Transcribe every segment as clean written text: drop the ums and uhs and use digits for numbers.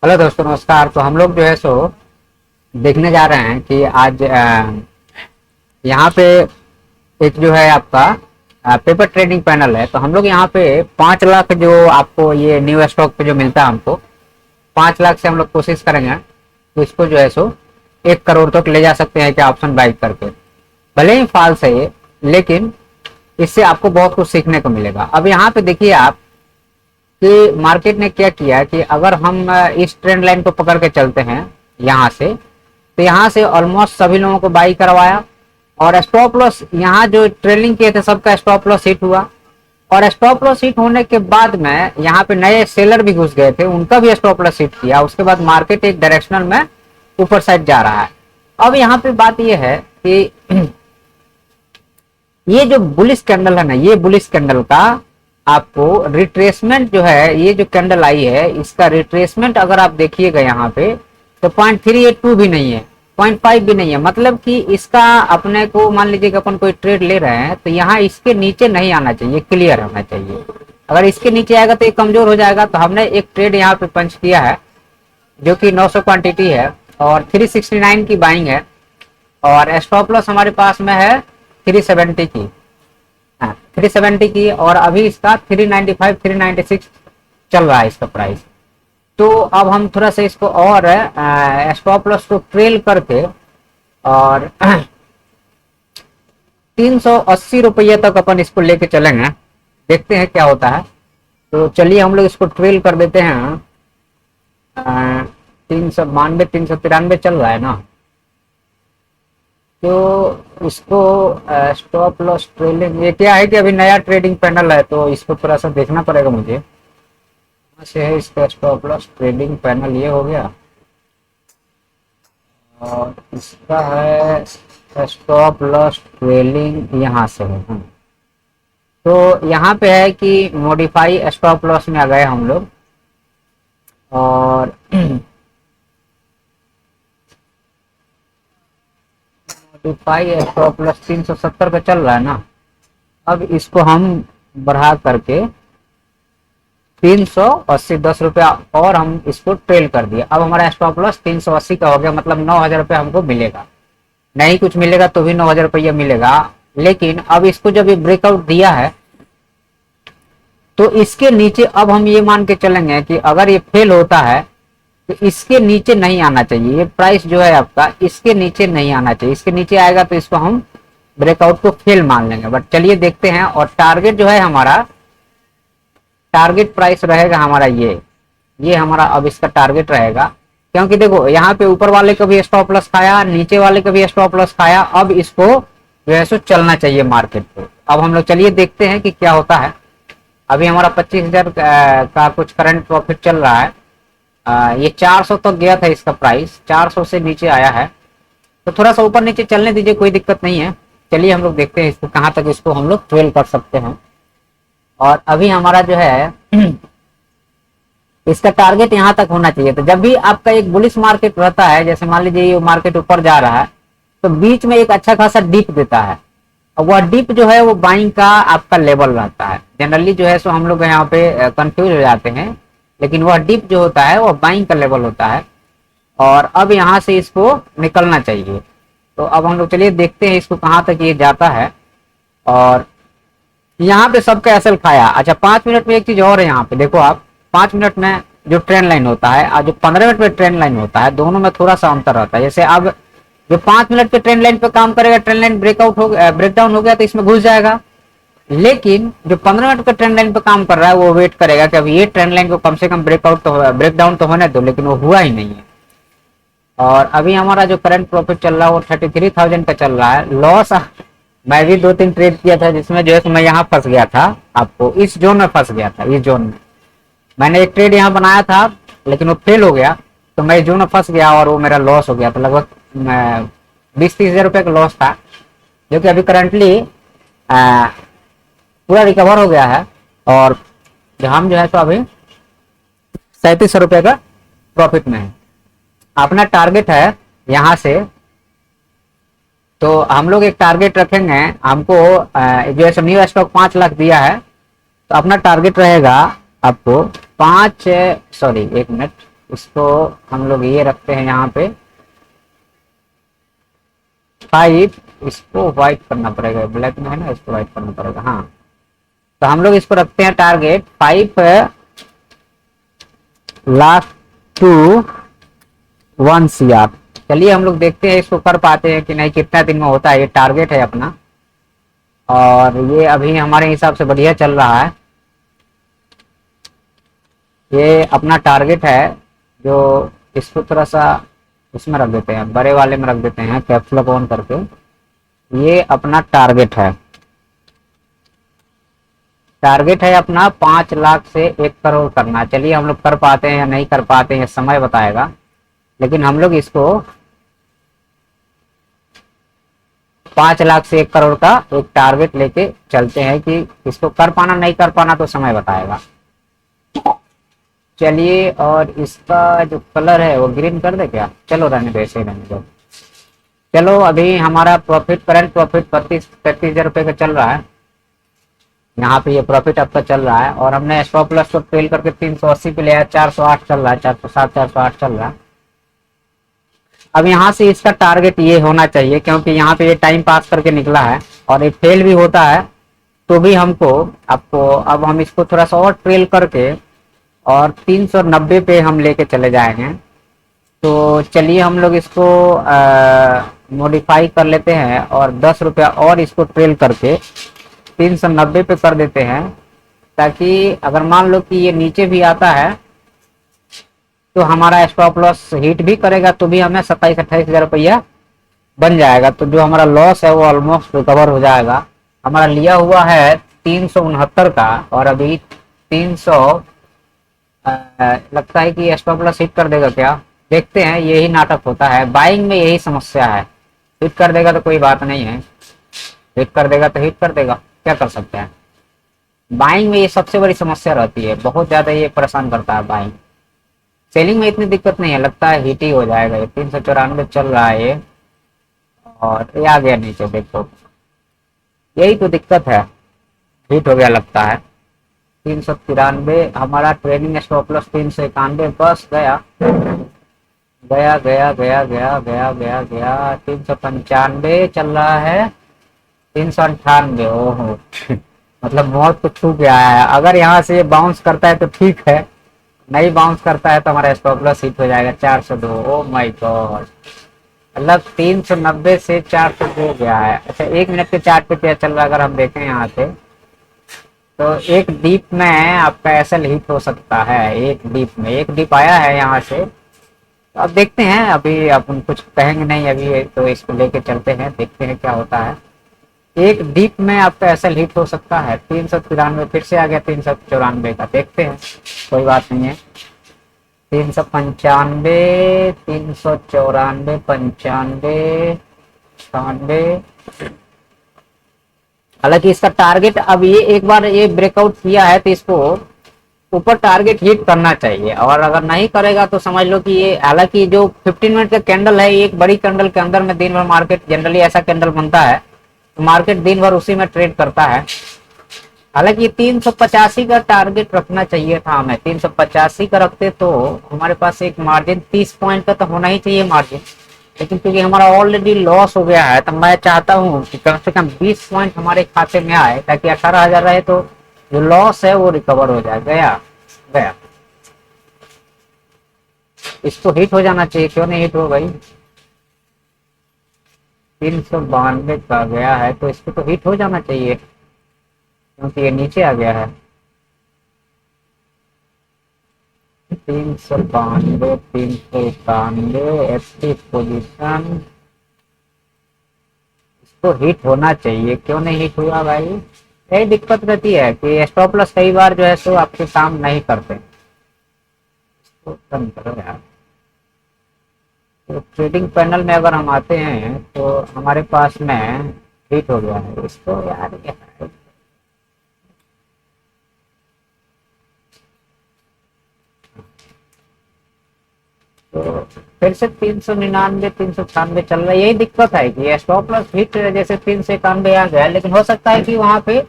Hello दोस्तों, नमस्कार। तो हम लोग जो है सो देखने जा रहे हैं कि आज यहाँ पे एक जो है आपका पेपर ट्रेडिंग पैनल है। तो हम लोग यहाँ पे 5 लाख जो आपको ये न्यू स्टॉक पे जो मिलता है, हमको 5 लाख से हम लोग कोशिश करेंगे तो इसको जो है सो 1 करोड़ तक ले जा सकते हैं क्या ऑप्शन बाई करके। भले ही फॉल्स है ये, लेकिन इससे आपको बहुत कुछ सीखने को मिलेगा। अब यहाँ पे देखिए आप कि मार्केट ने क्या किया कि अगर हम इस ट्रेंड लाइन को पकड़ के चलते हैं यहाँ से, तो यहाँ से ऑलमोस्ट सभी लोगों को बाई करवाया और स्टॉप लॉस यहाँ जो ट्रेलिंग किए थे सबका स्टॉप लॉस हिट हुआ। और स्टॉप लॉस हिट होने के बाद में यहाँ पे नए सेलर भी घुस गए थे, उनका भी स्टॉप लॉस हिट किया। उसके बाद मार्केट एक डायरेक्शनल में ऊपर साइड जा रहा है। अब यहाँ पे बात ये है कि ये जो बुलिश कैंडल है ना, ये बुलिश कैंडल का आपको रिट्रेसमेंट जो है, ये जो कैंडल आई है इसका रिट्रेसमेंट अगर आप देखिएगा यहाँ पे तो 0.382 भी नहीं है, 0.5 भी नहीं है। मतलब कि इसका अपने को मान लीजिए कि अपन कोई ट्रेड ले रहे हैं तो यहाँ इसके नीचे नहीं आना चाहिए, क्लियर होना चाहिए। अगर इसके नीचे आएगा तो ये कमजोर हो जाएगा। तो हमने एक ट्रेड यहाँ पे पंच किया है जो कि 900 क्वांटिटी है और 369 की बाइंग है और स्टॉप लॉस हमारे पास में है 370 की, 370 की। और अभी इसका 395 396 चल रहा है इसका प्राइस। तो अब हम थोड़ा सा इसको और स्टॉप लॉस को ट्रेल करके और 380 रुपये तक अपन इसको लेके चलेंगे, देखते हैं क्या होता है। तो चलिए हम लोग इसको ट्रेल कर देते हैं। 392 393 चल रहा है ना, तो इसको स्टॉप लॉस ट्रेलिंग, ये क्या है कि अभी नया ट्रेडिंग पैनल है तो इसको थोड़ा सा देखना पड़ेगा मुझे। से है इसका स्टॉप लॉस ट्रेडिंग पैनल, ये हो गया। और इसका है स्टॉप लॉस ट्रेलिंग, यहाँ से है। तो यहाँ पे है कि मॉडिफाई स्टॉप लॉस में आ गए हम लोग और मॉडिफाई स्टॉप लॉस 370 पे चल रहा है ना। अब इसको हम बढ़ा करके 380 10 रुपया और हम इसको ट्रेल कर दिया। अब हमारा स्टॉप लॉस 380 का हो गया, मतलब 9,000 रुपया हमको मिलेगा। नहीं कुछ मिलेगा तो भी 9,000 रुपया मिलेगा। लेकिन अब इसको जब ये ब्रेकआउट दिया है तो इसके नीचे अब हम ये मान के चलेंगे कि अगर ये फेल होता है तो इसके नीचे नहीं आना चाहिए। ये प्राइस जो है आपका इसके नीचे नहीं आना चाहिए, इसके नीचे आएगा तो इसको हम ब्रेकआउट को फेल मान लेंगे। बट चलिए देखते हैं। और टारगेट जो है हमारा, टारगेट प्राइस रहेगा हमारा ये हमारा अब इसका टारगेट रहेगा। क्योंकि देखो यहाँ पे ऊपर वाले का भी स्टॉप लॉस खाया, नीचे वाले का भी स्टॉप लॉस खाया। अब इसको जो है सो चलना चाहिए मार्केट को। अब हम लोग चलिए देखते हैं कि क्या होता है। अभी हमारा 25,000 का कुछ करंट प्रॉफिट चल रहा है। ये 400 तक गया था इसका प्राइस, 400 से नीचे आया है। तो थोड़ा सा ऊपर नीचे चलने दीजिए, कोई दिक्कत नहीं है। चलिए हम लोग देखते हैं इसको कहाँ तक इसको हम लोग ट्रेल कर सकते हैं। और अभी हमारा जो है इसका टारगेट यहाँ तक होना चाहिए। तो जब भी आपका एक बुलिश मार्केट रहता है, जैसे मान लीजिए ये मार्केट ऊपर जा रहा है तो बीच में एक अच्छा खासा डिप देता है और वह डिप जो है वो बाइंग का आपका लेवल रहता है। जनरली जो है सो हम लोग यहाँ पे कंफ्यूज हो जाते हैं, लेकिन वह डिप जो होता है वह बाइंग का लेवल होता है। और अब यहाँ से इसको निकलना चाहिए। तो अब हम लोग चलिए देखते हैं इसको कहाँ तक ये जाता है। और यहाँ पे सबका एसएल खाया। अच्छा 5 मिनट में एक चीज और है, यहाँ पे देखो आप 5 मिनट में जो ट्रेंड लाइन होता है और जो 15 मिनट में ट्रेंड लाइन होता है, दोनों में थोड़ा सा अंतर रहता है। जैसे अब जो 5 मिनट के ट्रेंड लाइन पे काम करेगा, ट्रेंड लाइन ब्रेकआउट हो गया, ब्रेकडाउन हो गया तो इसमें घुस जाएगा। लेकिन जो 15 मिनट के ट्रेंड लाइन पे काम कर रहा है वो वेट करेगा कि अभी ये ट्रेंड लाइन को कम से कम ब्रेकडाउन तो होने दो, लेकिन वो हुआ ही नहीं है। और अभी हमारा जो करंट प्रॉफिट चल रहा है वो 33,000 का चल रहा है। लॉस मैं भी 2-3 ट्रेड किया था जिसमें जो है मैं यहाँ फंस गया था, आपको इस जोन में फंस गया था। इस जोन में मैंने एक ट्रेड यहाँ बनाया था लेकिन वो फेल हो गया, तो मैं इस जोन में फंस गया और वो मेरा लॉस हो गया था। लगभग 20-30 हजार रुपये का लॉस था, जो कि अभी करंटली पूरा रिकवर हो गया है। और हम जो है तो अभी 3700 रुपये का प्रॉफिट में है। अपना टारगेट है यहाँ से, तो हम लोग एक टारगेट रखेंगे। हमको जो है न्यू स्टॉक 5 लाख दिया है, तो अपना टारगेट रहेगा आपको 1 मिनट इसको हम लोग ये रखते हैं यहाँ पे 5, इसको व्हाइट करना पड़ेगा, ब्लैक में है ना, इसको व्हाइट करना पड़ेगा। हाँ, तो हम लोग इसको रखते हैं टारगेट 5,00,000 टू 1 CR। चलिए हम लोग देखते हैं इसको कर पाते हैं कि नहीं, कितना दिन में होता है। ये टारगेट है अपना, और ये अभी हमारे हिसाब से बढ़िया चल रहा है। ये अपना टारगेट है, जो इसको थोड़ा सा इसमें रख देते हैं, बड़े वाले में रख देते हैं, कैप्सूल ऑन करके। ये अपना टारगेट है, टारगेट है अपना 5 लाख से 1 करोड़ करना। चलिए हम लोग कर पाते हैं या नहीं कर पाते हैं, समय बताएगा। लेकिन हम लोग इसको 5 लाख से 1 करोड़ का एक टारगेट लेके चलते हैं कि इसको कर पाना नहीं कर पाना तो समय बताएगा। चलिए, और इसका जो कलर है वो ग्रीन कर दे क्या? चलो रहने दो, ऐसे ही रहने दो। चलो, अभी हमारा प्रॉफिट, करंट प्रॉफिट 35 हजार रुपये का चल रहा है। यहाँ पे ये प्रॉफिट आपका चल रहा है, और हमने स्टॉप लॉस को ट्रेल करके 380 पे लिया है। 408 चल रहा है, 407 408 चल रहा है। अब यहाँ से इसका टारगेट ये होना चाहिए, क्योंकि यहाँ पे ये टाइम पास करके निकला है और ये फेल भी होता है तो भी आपको अब हम इसको थोड़ा सा और ट्रेल करके और 390 पे हम लेके चले जाएंगे। तो चलिए हम लोग इसको मॉडिफाई कर लेते हैं और 10 रुपया और इसको ट्रेल करके 390 पे कर देते हैं, ताकि अगर मान लो कि ये नीचे भी आता है तो हमारा स्टॉप लॉस हिट भी करेगा तो भी हमें 27-28 हजार रुपया बन जाएगा। तो जो हमारा लॉस है वो ऑलमोस्ट रिकवर हो जाएगा। हमारा लिया हुआ है 369 का, और अभी 300 लगता है कि स्टॉप लॉस हिट कर देगा क्या, देखते हैं। यही नाटक होता है बाइंग में, यही समस्या है। हिट कर देगा तो कोई बात नहीं है, हिट कर देगा तो हिट कर देगा, क्या कर सकते हैं। बाइंग में ये सबसे बड़ी समस्या रहती है, बहुत ज्यादा ये परेशान करता है बाइंग। सेलिंग में इतनी दिक्कत नहीं है, लगता है हिट ही हो जाएगा। ये 394 चल रहा है ये, और ये आ गया नीचे, देखो यही तो दिक्कत है, हिट हो गया लगता है। 393 हमारा ट्रेडिंग स्टॉप लॉस 391, बस गया गया गया गया गया गया गया गया। 395 चल रहा है, 398, ओहो मतलब मौत को छू के आया है। अगर यहाँ से बाउंस करता है तो ठीक है, नहीं बाउंस करता है तो हमारा स्टॉप लॉस हिट हो जाएगा 402। ओ माय गॉड, मतलब 390 से 402 गया है। अच्छा, 1 मिनट के चार्ट पे क्या चल रहा है अगर हम देखें यहाँ से, तो एक डीप में आपका एसएल हिट हो सकता है। एक डीप आया है यहाँ से, तो अब देखते हैं। अभी अपन कुछ कहेंगे नहीं अभी, तो इसको लेके चलते हैं, देखते हैं क्या होता है। एक डीप में आपका एसएल हिट हो सकता है। 393 फिर से आ गया 394 का, देखते हैं, कोई बात नहीं है। 395, 394, 95, 96। हालांकि इसका टारगेट, अब ये एक बार ये ब्रेकआउट किया है तो इसको ऊपर टारगेट हिट करना चाहिए, और अगर नहीं करेगा तो समझ लो कि ये, हालांकि जो 15 मिनट का कैंडल है, एक बड़ी कैंडल के अंदर में दिन भर मार्केट, जनरली ऐसा कैंडल बनता है तो मार्केट दिन भर उसी में ट्रेड करता है। हालांकि 385 का टारगेट रखना चाहिए था हमें, 385 का रखते तो हमारे पास एक मार्जिन 30 पॉइंट का तो होना ही चाहिए मार्जिन। लेकिन क्योंकि हमारा ऑलरेडी लॉस हो गया है, तो मैं चाहता हूँ कि कम से कम 20 पॉइंट हमारे खाते में आए, ताकि 18,000 रहे तो जो लॉस है वो रिकवर हो जाए। गया गया, इसको हिट हो जाना चाहिए, क्यों नहीं हिट हो भाई। 392 का गया है तो इसको तो हिट हो जाना चाहिए, क्योंकि ये नीचे आ गया है। 392, 391 एक्टिव पोजीशन, इसको हिट होना चाहिए, क्यों नहीं हिट हुआ भाई। यही दिक्कत रहती है कि स्टॉप लॉस कई बार जो है सो आपके काम नहीं करते। इसको कम करो यार। तो ट्रेडिंग पैनल में अगर हम आते हैं तो हमारे पास में हिट हो गया है, इसको यार तो फिर से 399, 396 चल रहा है। यही दिक्कत है कि स्टॉप लॉस हिट जैसे 391 आ गया, लेकिन हो सकता है कि वहां पे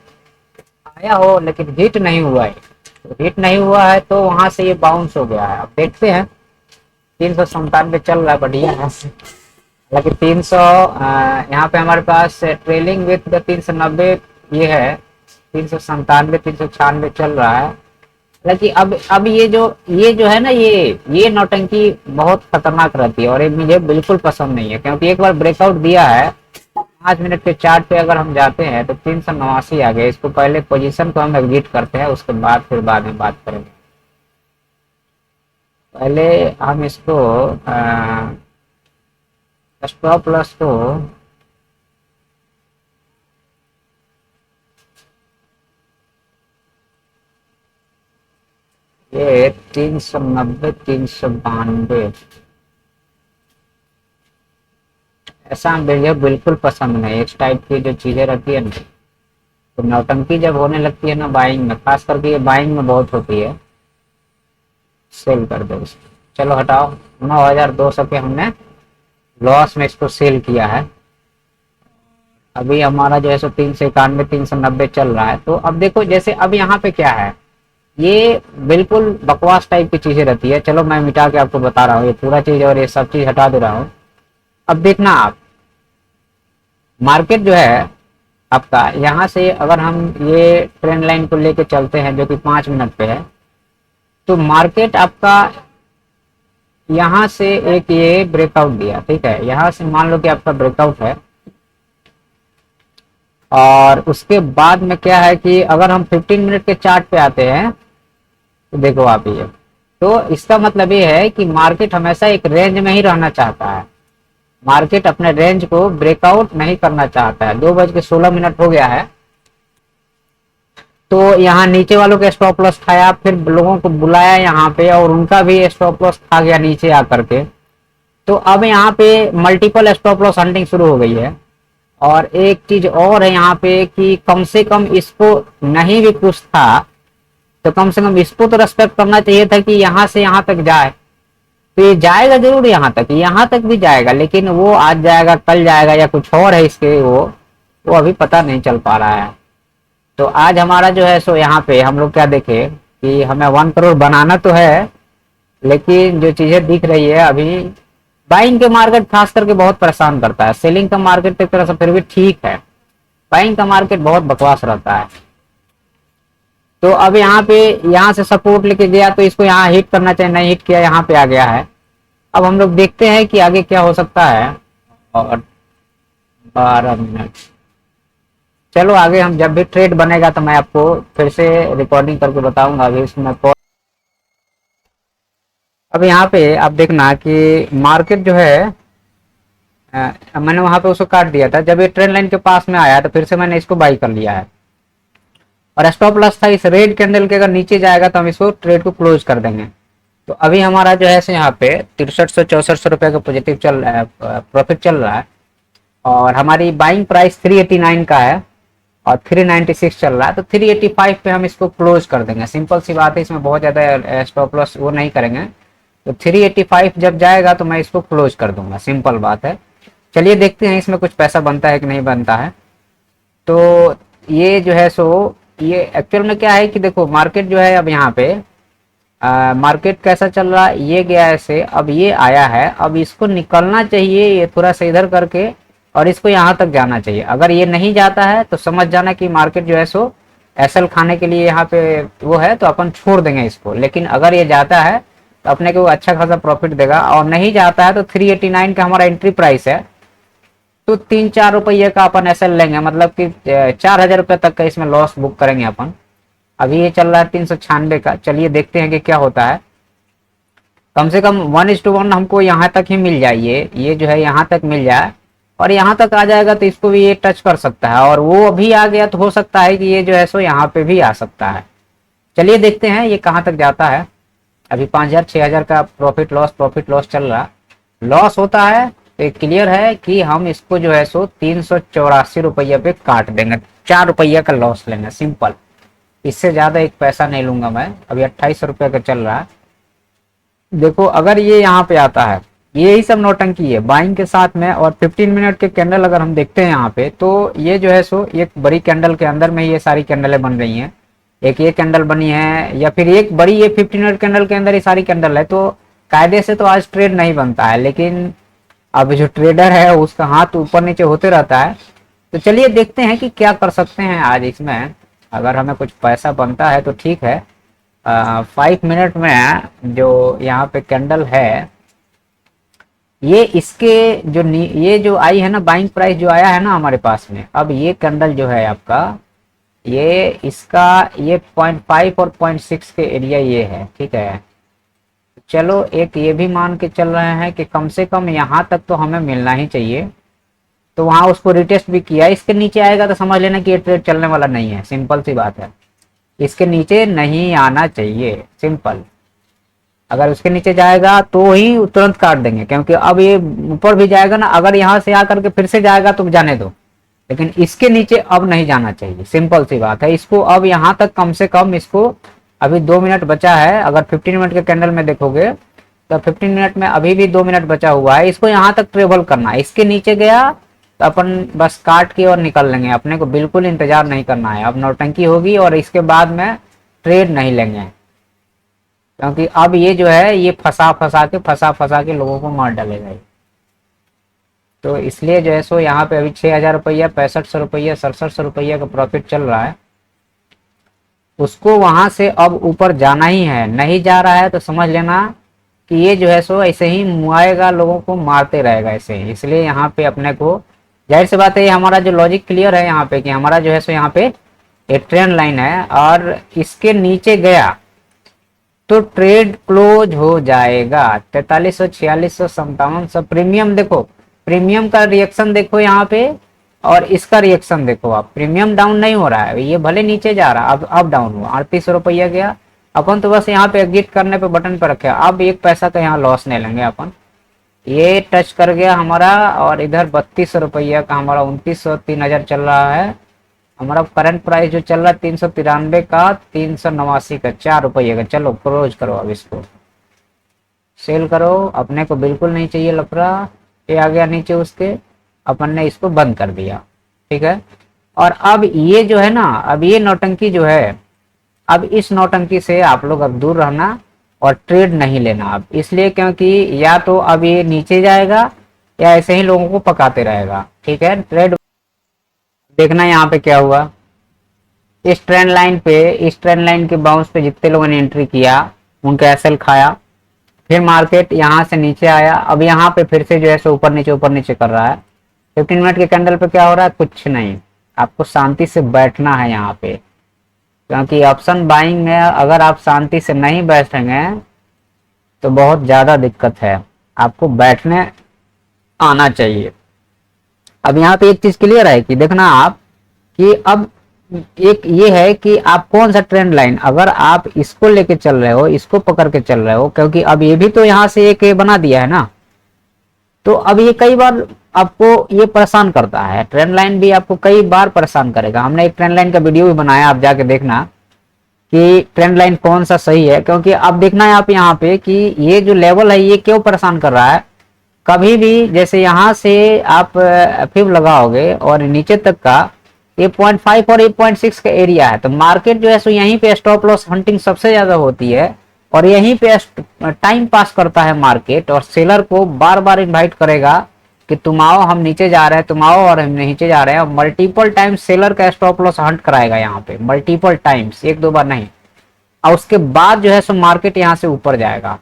आया हो लेकिन हिट नहीं हुआ है। तो हिट नहीं हुआ है तो वहां से ये बाउंस हो गया है। अब देखते हैं 397 चल रहा है, बढ़िया है। हालांकि 300 यहाँ पे हमारे पास ट्रेलिंग विथ 390 ये है, 397 396 चल रहा है। हालांकि अब ये जो है ना, ये नौटंकी बहुत खतरनाक रहती है और ये मुझे बिल्कुल पसंद नहीं है, क्योंकि एक बार ब्रेकआउट दिया है 5 मिनट के चार्ट पे अगर हम जाते हैं तो 389 आ गए। इसको पहले पोजीशन को हम एग्जिट करते हैं, उसके बाद फिर बाद में बात करेंगे। पहले हम इसको स्टॉप लॉस को ये 390 392 ऐसा मुझे बिल्कुल पसंद नहीं। इस टाइप की जो चीजें रहती है ना, तो नौटंकी जब होने लगती है ना बाइंग में, खास करके ये बाइंग में बहुत होती है। सेल कर दो इसको, चलो हटाओ। 9200 के हमने लॉस में इसको सेल किया है। अभी हमारा जो है सो 391 390 चल रहा है। तो अब देखो, जैसे अब यहाँ पे क्या है, ये बिल्कुल बकवास टाइप की चीजें रहती है। चलो मैं मिटा के आपको बता रहा हूँ, ये पूरा चीज और ये सब चीज हटा दे रहा हूँ। अब देखना आप, मार्केट जो है आपका, यहाँ से अगर हम ये ट्रेंड लाइन को लेके चलते हैं जो कि 5 मिनट पे है, तो मार्केट आपका यहाँ से एक ये ब्रेकआउट दिया, ठीक है। यहाँ से मान लो कि आपका ब्रेकआउट है, और उसके बाद में क्या है कि अगर हम 15 मिनट के चार्ट पे आते हैं तो देखो आप ये, तो इसका मतलब ये है कि मार्केट हमेशा एक रेंज में ही रहना चाहता है। मार्केट अपने रेंज को ब्रेकआउट नहीं करना चाहता है। 2:16 हो गया है, तो यहाँ नीचे वालों के स्टॉप लॉस खाया, फिर लोगों को बुलाया यहाँ पे और उनका भी स्टॉप लॉस खा गया नीचे आकर के। तो अब यहाँ पे मल्टीपल स्टॉप लॉस हंटिंग शुरू हो गई है। और एक चीज और है यहाँ पे कि कम से कम इसको नहीं भी कुछ था तो कम से कम इसको तो रेस्पेक्ट करना चाहिए था कि यहाँ से यहाँ तक जाए। तो ये जाएगा जरूर, यहाँ तक भी जाएगा, लेकिन वो आज जाएगा कल जाएगा या कुछ और है इसके, वो अभी पता नहीं चल पा रहा है। तो आज हमारा जो है सो यहाँ पे हम लोग क्या देखे कि हमें 1 करोड़ बनाना तो है, लेकिन जो चीजें दिख रही है अभी, बाइंग के मार्केट खास करके बहुत परेशान करता है। सेलिंग का मार्केट एक तरह से फिर भी ठीक है, बाइंग का मार्केट बहुत बकवास रहता है। तो अब यहाँ पे यहाँ से सपोर्ट लेके गया तो इसको यहाँ हिट करना चाहिए, नहीं हिट किया, यहाँ पे आ गया है। अब हम लोग देखते हैं कि आगे क्या हो सकता है। और 12 मिनट, चलो आगे हम जब भी ट्रेड बनेगा तो मैं आपको फिर से रिकॉर्डिंग करके बताऊंगा। अभी इसमें अब यहाँ पे आप देखना कि मार्केट जो है, मैंने वहां पे उसको काट दिया था। जब ये ट्रेंड लाइन के पास में आया तो फिर से मैंने इसको बाई कर लिया है, और स्टॉप लॉस था इस रेड कैंडल के, अगर नीचे जाएगा तो हम इसको ट्रेड को क्लोज कर देंगे। तो अभी हमारा जो है यहाँ पे 6300 6400 का पॉजिटिव चल रहा है, प्रॉफिट चल रहा है। और हमारी बाइंग प्राइस 389 का है और 396 चल रहा है, तो 385 पे हम इसको क्लोज कर देंगे। सिंपल सी बात है, इसमें बहुत ज्यादा स्टॉप लॉस वो नहीं करेंगे। तो 385 जब जाएगा तो मैं इसको क्लोज कर दूंगा, सिंपल बात है। चलिए देखते हैं इसमें कुछ पैसा बनता है कि नहीं बनता है। तो ये जो है सो, ये एक्चुअल में क्या है कि देखो मार्केट जो है अब यहाँ पे मार्केट कैसा चल रहा है, ये गया ऐसे, अब ये आया है, अब इसको निकलना चाहिए ये थोड़ा सा इधर करके, और इसको यहाँ तक जाना चाहिए। अगर ये नहीं जाता है तो समझ जाना कि मार्केट जो है सो एसएल खाने के लिए यहाँ पे वो है, तो अपन छोड़ देंगे इसको। लेकिन अगर ये जाता है तो अपने को अच्छा खासा प्रॉफिट देगा, और नहीं जाता है तो 389 का हमारा एंट्री प्राइस है, तो 3-4 रुपये का अपन एसएल लेंगे, मतलब कि 4000 रुपये तक का इसमें लॉस बुक करेंगे अपन। अभी ये चल रहा है 396 का, चलिए देखते हैं कि क्या होता है। कम से कम 1:1 हमको यहाँ तक ही मिल जाए, ये जो है यहाँ तक मिल जाए, और यहाँ तक आ जाएगा तो इसको भी ये टच कर सकता है, और वो अभी आ गया तो हो सकता है कि ये जो है सो यहाँ पे भी आ सकता है। चलिए देखते हैं ये कहाँ तक जाता है। अभी 5000 6000 का प्रॉफिट लॉस चल रहा, लॉस होता है तो क्लियर है कि हम इसको जो है सो 384 रुपये पे काट देंगे, 4 रुपये का लॉस लेंगे, सिंपल। इससे ज्यादा एक पैसा नहीं लूंगा मैं। अभी 2800 रुपये का चल रहा है। देखो अगर ये यहाँ पे आता है, यही सब नौटंकी है बाइंग के साथ में। और 15 मिनट के कैंडल अगर हम देखते हैं यहाँ पे, तो ये जो है सो एक बड़ी कैंडल के अंदर में ये सारी कैंडलें बन रही हैं। एक ये कैंडल बनी है, या फिर एक बड़ी ये 15 मिनट कैंडल के अंदर ये सारी कैंडल है। तो कायदे से तो आज ट्रेड नहीं बनता है, लेकिन अब जो ट्रेडर है उसका हाथ ऊपर नीचे होते रहता है। तो चलिए देखते हैं कि क्या कर सकते हैं आज इसमें। अगर हमें कुछ पैसा बनता है तो ठीक है। 5 मिनट में जो यहाँ पे कैंडल है, ये इसके जो ये जो आई है ना बाइंग प्राइस जो आया है ना हमारे पास में, अब ये कैंडल जो है आपका, ये इसका ये 0.5 और 0.6 के एरिया ये है, ठीक है। चलो एक ये भी मान के चल रहे हैं कि कम से कम यहाँ तक तो हमें मिलना ही चाहिए। तो वहां उसको रिटेस्ट भी किया, इसके नीचे आएगा तो समझ लेना कि ये ट्रेड चलने वाला नहीं है, सिंपल सी बात है। इसके नीचे नहीं आना चाहिए, सिंपल। अगर उसके नीचे जाएगा तो ही तुरंत काट देंगे, क्योंकि अब ये ऊपर भी जाएगा ना, अगर यहाँ से आकर के फिर से जाएगा तो जाने दो, लेकिन इसके नीचे अब नहीं जाना चाहिए, सिंपल सी बात है। इसको अब यहाँ तक कम से कम इसको, अभी 2 मिनट बचा है, अगर 15 मिनट के कैंडल में देखोगे तो 15 मिनट में अभी भी 2 मिनट बचा हुआ है, इसको यहाँ तक ट्रेवल करना है। इसके नीचे गया तो अपन बस काट के और निकल लेंगे, अपने को बिल्कुल इंतजार नहीं करना है। अब नौटंकी होगी और इसके बाद में ट्रेड नहीं लेंगे, क्योंकि अब ये जो है ये फंसा फंसा के लोगों को मार डालेगा। तो इसलिए जो है सो यहाँ पे अभी 6,000 रुपया, 6500 रुपया, 6700 रुपया का प्रॉफिट चल रहा है। उसको वहां से अब ऊपर जाना ही है, नहीं जा रहा है तो समझ लेना कि ये जो है सो ऐसे ही मुआएगा, लोगों को मारते रहेगा ऐसे ही। इसलिए यहाँ पे अपने को जाहिर सी बात है, हमारा जो लॉजिक क्लियर है यहाँ पे कि हमारा जो है सो यहाँ पे एक ट्रेंड लाइन है और इसके नीचे गया तो ट्रेड क्लोज हो जाएगा। 4300, 4600, 5700 प्रीमियम देखो, प्रीमियम का रिएक्शन देखो यहाँ पे, और इसका रिएक्शन देखो आप। प्रीमियम डाउन नहीं हो रहा है, ये भले नीचे जा रहा है, अब डाउन हुआ, 3800 रुपया गया। अपन तो बस यहाँ पे एग्जिट करने पे बटन पर रखे, अब 1 पैसा का यहाँ लॉस नहीं लेंगे अपन। ये टच कर गया हमारा, और इधर 3200 रुपया का हमारा 2900, 3000 चल रहा है। हमारा करंट प्राइस जो चल रहा है 393 का, 389 का, 4 रुपये का। चलो क्लोज करो, अब इसको सेल करो, अपने को बिल्कुल नहीं चाहिए लफड़ा। ये आ गया नीचे उसके, अपन ने इसको बंद कर दिया, ठीक है। और अब ये जो है ना, अब ये नौटंकी जो है, अब इस नौटंकी से आप लोग अब दूर रहना और ट्रेड नहीं लेना अब, इसलिए क्योंकि या तो अब ये नीचे जाएगा या ऐसे ही लोगों को पकाते रहेगा, ठीक है। ट्रेड देखना यहाँ पे क्या हुआ, इस ट्रेंड लाइन पे, इस ट्रेंड लाइन के बाउंस पे जितने लोगों ने एंट्री किया उनका एसएल खाया, फिर मार्केट यहाँ से नीचे आया, अब यहाँ पे फिर से जो है सो ऊपर नीचे कर रहा है। 15 मिनट के कैंडल पे क्या हो रहा है, कुछ नहीं। आपको शांति से बैठना है यहाँ पे, क्योंकि ऑप्शन बाइंग में अगर आप शांति से नहीं बैठेंगे तो बहुत ज्यादा दिक्कत है, आपको बैठने आना चाहिए। अब यहाँ पे एक चीज क्लियर है कि देखना आप कि अब एक ये है कि आप कौन सा ट्रेंड लाइन, अगर आप इसको लेके चल रहे हो, इसको पकड़ के चल रहे हो, क्योंकि अब ये भी तो यहाँ से एक बना दिया है ना, तो अब ये कई बार आपको ये परेशान करता है। ट्रेंड लाइन भी आपको कई बार परेशान करेगा। हमने एक ट्रेंड लाइन का वीडियो भी बनाया, आप जाके देखना कि ट्रेंड लाइन कौन सा सही है, क्योंकि अब देखना है आप यहाँ पे कि ये जो लेवल है ये क्यों परेशान कर रहा है। कभी भी जैसे यहाँ से आप फिब लगाओगे और नीचे तक का ये 0.5 और 8.6 का एरिया है, तो मार्केट जो है सो यहीं पे स्टॉप लॉस हंटिंग सबसे ज्यादा होती है, और यहीं पे टाइम पास करता है मार्केट, और सेलर को बार बार इनवाइट करेगा कि तुम आओ, हम नीचे जा रहे हैं, तुम आओ, और हम नीचे जा रहे हैं। मल्टीपल टाइम्स सेलर का स्टॉप लॉस हंट कराएगा यहाँ पे, मल्टीपल टाइम्स, 1-2 बार नहीं, और उसके बाद जो है सो मार्केट यहाँ से ऊपर जाएगा।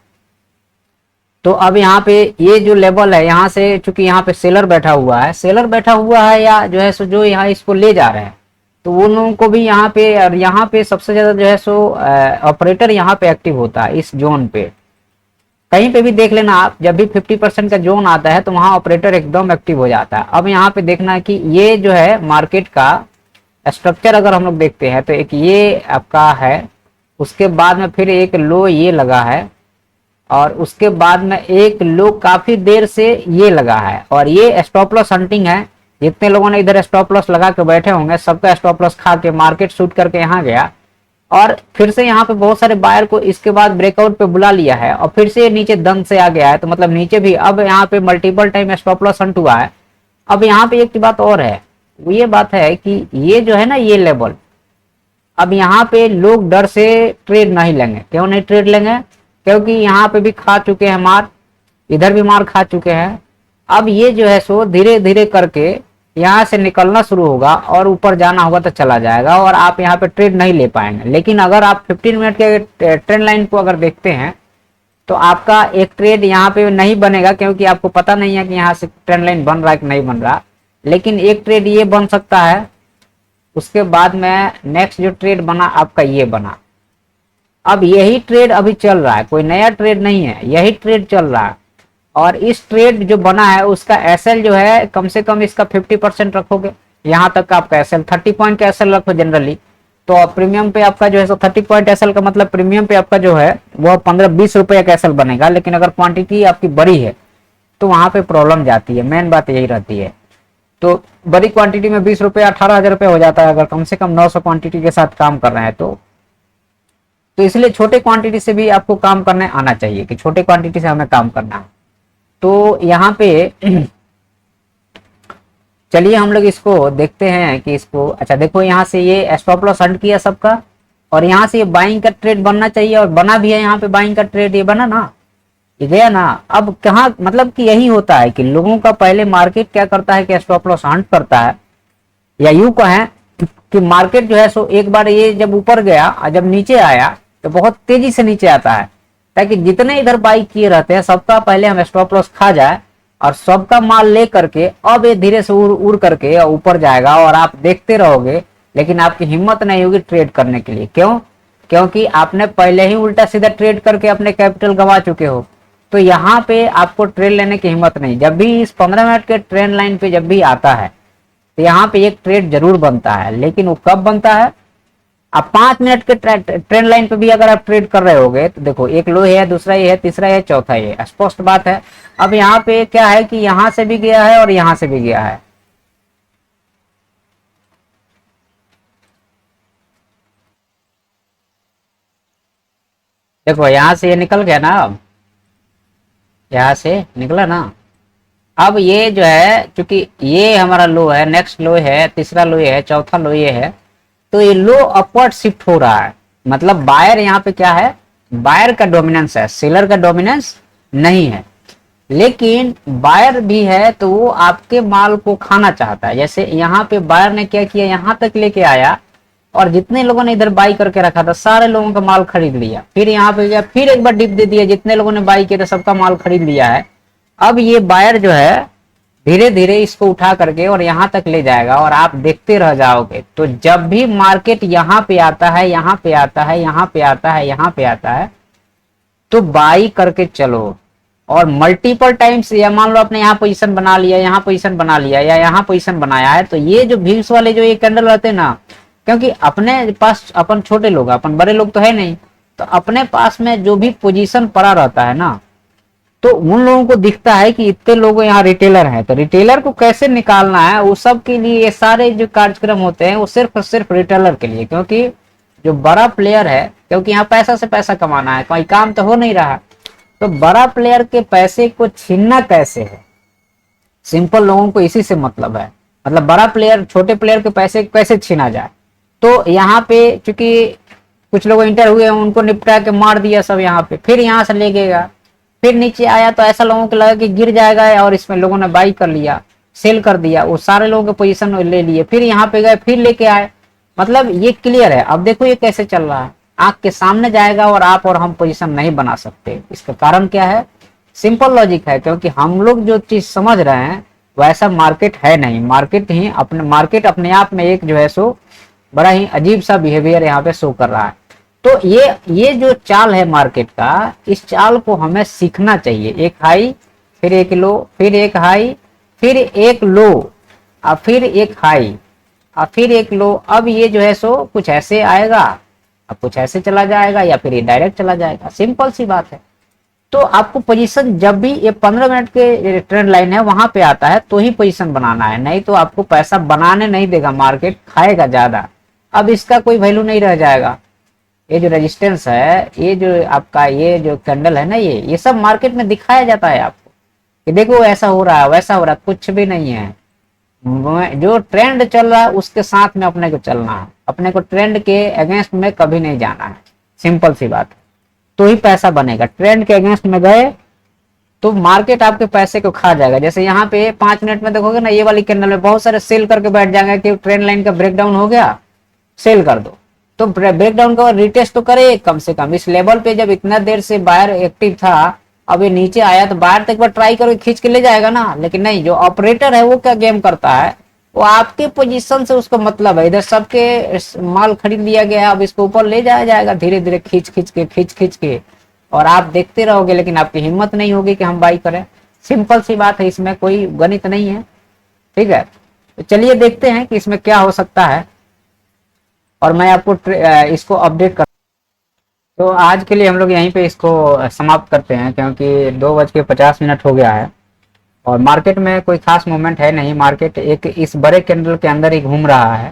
तो अब यहाँ पे ये जो लेवल है, यहाँ से चूंकि यहाँ पे सेलर बैठा हुआ है या जो है सो जो यहाँ इसको ले जा रहे हैं, तो वो लोगों को भी यहाँ पे, और यहाँ पे सबसे ज्यादा जो है सो ऑपरेटर यहाँ पे एक्टिव होता है इस जोन पे। कहीं पे भी देख लेना आप, जब भी 50% का जोन आता है तो वहां ऑपरेटर एकदम एक्टिव हो जाता है। अब यहाँ पे देखना है कि ये जो है मार्केट का स्ट्रक्चर अगर हम लोग देखते हैं तो एक ये आपका है, उसके बाद में फिर एक लो ये लगा है, और उसके बाद में एक लो काफी देर से ये लगा है, और ये स्टॉप लॉस हंटिंग है। जितने लोगों ने इधर स्टॉप लॉस लगा के बैठे होंगे सबका स्टॉप लॉस खा के मार्केट शूट करके यहाँ गया, और फिर से यहाँ पे बहुत सारे बायर को इसके बाद ब्रेकआउट पे बुला लिया है, और फिर से नीचे दंग से आ गया है। तो मतलब नीचे भी अब यहाँ पे multiple time stop loss Hunt हुआ है। अब यहाँ पे एक बात और है, वो ये बात है कि ये जो है ना ये लेवल, अब यहाँ पे लोग डर से ट्रेड नहीं लेंगे। क्यों नहीं ट्रेड लेंगे, क्योंकि यहाँ पे भी खा चुके हैं मार, इधर भी मार खा चुके हैं। अब ये जो है सो धीरे धीरे करके यहाँ से निकलना शुरू होगा और ऊपर जाना होगा तो चला जाएगा और आप यहाँ पे ट्रेड नहीं ले पाएंगे। लेकिन अगर आप 15 मिनट के ट्रेंड लाइन को अगर देखते हैं तो आपका एक ट्रेड यहाँ पे नहीं बनेगा, क्योंकि आपको पता नहीं है कि यहाँ से ट्रेंड लाइन बन रहा है कि नहीं बन रहा। लेकिन एक ट्रेड ये बन सकता है, उसके बाद में नेक्स्ट जो ट्रेड बना आपका ये बना। अब यही ट्रेड अभी चल रहा है, कोई नया ट्रेड नहीं है, यही ट्रेड चल रहा है। और इस ट्रेड जो बना है उसका एसएल जो है कम से कम इसका 50% रखोगे, यहाँ तक का आपका एसएल 30 पॉइंट का एसएल रखो जनरली। तो प्रीमियम पे आपका जो है 30 पॉइंट एसएल का मतलब प्रीमियम पे आपका जो है वो 15-20 रुपए का एसएल बनेगा। लेकिन अगर क्वांटिटी आपकी बड़ी है तो वहां पे प्रॉब्लम जाती है, मेन बात यही रहती है। तो बड़ी क्वांटिटी में 20 रुपये 18,000 रुपये हो जाता है अगर कम से कम 900 क्वांटिटी के साथ काम कर रहे हैं तो इसलिए छोटे क्वांटिटी से भी आपको काम करने आना चाहिए कि छोटे क्वांटिटी से हमें काम करना है। तो यहाँ पे चलिए हम लोग इसको देखते हैं कि इसको, अच्छा देखो यहाँ से ये स्टॉप लॉस हंट किया सबका और यहाँ से ये बाइंग का ट्रेड बनना चाहिए और बना भी है। यहाँ पे बाइंग का ट्रेड ये बना ना, ये गया ना। अब कहाँ, मतलब कि यही होता है कि लोगों का पहले मार्केट क्या करता है कि स्टॉप लॉस हंट करता है, या यूं कहें कि मार्केट जो है सो एक बार ये जब ऊपर गया और जब नीचे आया तो बहुत तेजी से नीचे आता है, ताकि जितने इधर बाई किए रहते हैं सबका पहले हम स्टॉप लॉस खा जाए और सबका माल ले करके अब ये धीरे से उड़ करके ऊपर जाएगा और आप देखते रहोगे। लेकिन आपकी हिम्मत नहीं होगी ट्रेड करने के लिए। क्यों? क्योंकि आपने पहले ही उल्टा सीधा ट्रेड करके अपने कैपिटल गंवा चुके हो। तो यहाँ पे आपको ट्रेड लेने की हिम्मत नहीं। जब भी इस 15 मिनट के ट्रेंड लाइन पे जब भी आता है तो यहाँ पे एक ट्रेड जरूर बनता है, लेकिन वो कब बनता है? अब 5 मिनट के ट्रेंड लाइन पे भी अगर आप ट्रेड कर रहे होगे तो देखो एक लो है, दूसरा ये है, तीसरा ये, चौथा ये, स्पष्ट बात है। अब यहाँ पे क्या है कि यहाँ से भी गया है और यहाँ से भी गया है। देखो यहाँ से ये निकल गया ना, अब यहाँ से निकला ना। अब ये जो है क्योंकि ये हमारा लो है, नेक्स्ट लो है, तीसरा लो है, चौथा लो ये है, तो ये लो अपवर्ड शिफ्ट हो रहा है। मतलब बायर यहाँ पे क्या है, बायर का डोमिनेंस है, सेलर का डोमिनेंस नहीं है। लेकिन बायर भी है तो वो आपके माल को खाना चाहता है। जैसे यहाँ पे बायर ने क्या किया, यहाँ तक लेके आया और जितने लोगों ने इधर बाई करके रखा था सारे लोगों का माल खरीद लिया। फिर यहाँ पे गया, फिर एक बार डिप दे दिया, जितने लोगों ने बाई किया था सबका माल खरीद लिया है। अब ये बायर जो है धीरे धीरे इसको उठा करके और यहाँ तक ले जाएगा और आप देखते रह जाओगे। तो जब भी मार्केट यहाँ पे आता है, यहाँ पे आता है, यहाँ पे आता है, यहाँ पे आता है, तो बाई करके चलो। और मल्टीपल टाइम्स, या मान लो आपने यहाँ पोजीशन बना लिया, यहाँ पोजीशन बना लिया, या यहाँ पोजीशन बनाया है, तो ये जो व्हील्स वाले जो ये कैंडल रहते हैं ना, क्योंकि अपने पास अपन छोटे लोग, अपन बड़े लोग तो है नहीं, तो अपने पास में जो भी पोजीशन पड़ा रहता है ना, तो उन लोगों को दिखता है कि इतने लोग यहाँ रिटेलर हैं, तो रिटेलर को कैसे निकालना है, वो सब के लिए ये सारे जो कार्यक्रम होते हैं वो सिर्फ और सिर्फ रिटेलर के लिए। क्योंकि जो बड़ा प्लेयर है, क्योंकि यहाँ पैसा से पैसा कमाना है, कोई काम तो हो नहीं रहा, तो बड़ा प्लेयर के पैसे को छीनना कैसे है, सिंपल लोगों को इसी से मतलब है। मतलब बड़ा प्लेयर छोटे प्लेयर के पैसे कैसे छीना जाए। तो यहाँ पे चूंकि कुछ लोग इंटर हुए हैं, उनको निपटा के मार दिया सब यहाँ पे, फिर यहाँ से ले गएगा, फिर नीचे आया तो ऐसा लोगों को लगा कि गिर जाएगा, और इसमें लोगों ने बाई कर लिया, सेल कर दिया, वो सारे लोगों के पोजीशन ले लिए, फिर यहाँ पे गए, फिर लेके आए। मतलब ये क्लियर है। अब देखो ये कैसे चल रहा है, आंख के सामने जाएगा और आप और हम पोजीशन नहीं बना सकते। इसका कारण क्या है? सिंपल लॉजिक है, क्योंकि हम लोग जो चीज समझ रहे हैं वैसा मार्केट है नहीं। मार्केट अपने आप में एक जो है सो बड़ा ही अजीब सा बिहेवियर यहाँ पे शो कर रहा है। तो ये जो चाल है मार्केट का, इस चाल को हमें सीखना चाहिए। एक हाई, फिर एक लो, फिर एक हाई, फिर एक लो, और फिर एक हाई, और फिर एक लो। अब ये जो है सो कुछ ऐसे आएगा, अब कुछ ऐसे चला जाएगा, या फिर ये डायरेक्ट चला जाएगा। सिंपल सी बात है। तो आपको पोजीशन जब भी ये 15 मिनट के ट्रेंड लाइन है वहां पे आता है तो ही पोजीशन बनाना है, नहीं तो आपको पैसा बनाने नहीं देगा, मार्केट खाएगा ज्यादा। अब इसका कोई वैल्यू नहीं रह जाएगा। ये जो रेजिस्टेंस है, ये जो आपका ये जो कैंडल है ना, ये सब मार्केट में दिखाया जाता है आपको कि देखो ऐसा हो रहा है, वैसा हो रहा है, कुछ भी नहीं है। जो ट्रेंड चल रहा है उसके साथ में अपने को चलना है, अपने को ट्रेंड के अगेंस्ट में कभी नहीं जाना है। सिंपल सी बात है। तो ही पैसा बनेगा। ट्रेंड के अगेंस्ट में गए तो मार्केट आपके पैसे को खा जाएगा। जैसे यहाँ पे 5 मिनट में देखोगे ना, ये वाली कैंडल में बहुत सारे सेल करके बैठ जाएंगे कि ट्रेंड लाइन का ब्रेकडाउन हो गया, सेल कर दो। तो ब्रेकडाउन का रिटेस्ट तो करे कम से कम। इस लेवल पे जब इतना देर से बायर एक्टिव था, अब ये नीचे आया तो बायर तक बार ट्राई करो, खींच के ले जाएगा ना। लेकिन नहीं, जो ऑपरेटर है वो क्या गेम करता है, वो आपके पोजीशन से उसको मतलब है, इधर सबके माल खरीद लिया गया, अब इसको ऊपर ले जाया जाएगा धीरे धीरे खींच खींच के, और आप देखते रहोगे, लेकिन आपकी हिम्मत नहीं होगी कि हम बाई करें। सिंपल सी बात है, इसमें कोई गणित नहीं है। ठीक है, तो चलिए देखते हैं कि इसमें क्या हो सकता है, और मैं आपको इसको अपडेट कर। तो आज के लिए हम लोग यहीं पे इसको समाप्त करते हैं, क्योंकि 2:50 हो गया है और मार्केट में कोई खास मूवमेंट है नहीं। मार्केट एक इस बड़े कैंडल के अंदर ही घूम रहा है।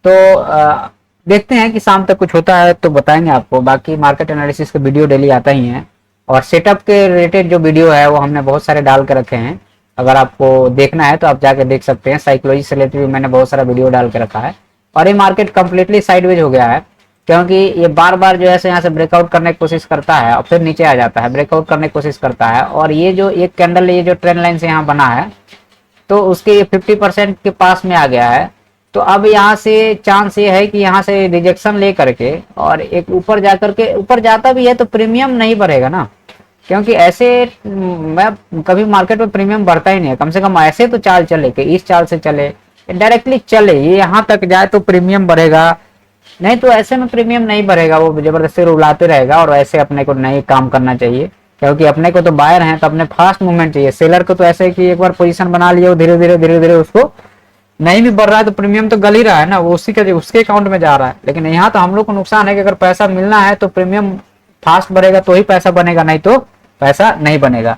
तो देखते हैं कि शाम तक कुछ होता है तो बताएंगे आपको। बाकी मार्केट एनालिसिस के वीडियो डेली आता ही है, और सेटअप के रिलेटेड जो वीडियो है वो हमने बहुत सारे डाल के रखे हैं। अगर आपको देखना है तो आप जाके देख सकते हैं। साइकोलॉजी से रिलेटेड भी मैंने बहुत सारा वीडियो डाल के रखा है। और ये मार्केट कंप्लीटली साइडवेज हो गया है, क्योंकि ये बार बार जो है यहाँ से ब्रेकआउट करने की कोशिश करता है और फिर नीचे आ जाता है, ब्रेकआउट करने की कोशिश करता है। और ये जो एक कैंडल, ये जो ट्रेंड लाइन से यहाँ बना है, तो उसके 50% के पास में आ गया है। तो अब यहाँ से चांस ये है कि यहाँ से रिजेक्शन ले करके और एक ऊपर जाकर के, ऊपर जाता भी है तो प्रीमियम नहीं बढ़ेगा ना, क्योंकि ऐसे मैं कभी मार्केट में प्रीमियम बढ़ता ही नहीं है। कम से कम ऐसे तो चाल चले कि इस चाल से चले, डायरेक्टली चले, ये यहाँ तक जाए तो प्रीमियम बढ़ेगा, नहीं तो ऐसे में प्रीमियम नहीं बढ़ेगा, वो जबरदस्ती रुलाते रहेगा। और ऐसे अपने को नहीं काम करना चाहिए, क्योंकि अपने को तो बायर हैं तो अपने फास्ट मूवमेंट चाहिए। सेलर को तो ऐसे कि एक बार पोजीशन बना लिया, धीरे धीरे उसको नहीं भी बढ़ रहा है तो प्रीमियम तो गल ही रहा है ना, वो उसके अकाउंट में जा रहा है। लेकिन यहाँ तो हम लोग को नुकसान है कि अगर पैसा मिलना है तो प्रीमियम फास्ट बढ़ेगा तो ही पैसा बनेगा, नहीं तो पैसा नहीं बनेगा।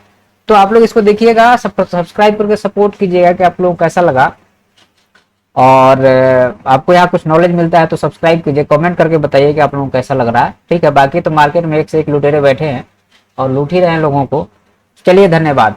तो आप लोग इसको देखिएगा, सब्सक्राइब करके सपोर्ट कीजिएगा कि आप लोगों को कैसा लगा। और आपको यहाँ कुछ नॉलेज मिलता है तो सब्सक्राइब कीजिए, कमेंट करके बताइए कि आप लोगों को कैसा लग रहा है। ठीक है, बाकी तो मार्केट में एक से एक लुटेरे बैठे हैं और लूट ही रहे हैं लोगों को। चलिए, धन्यवाद।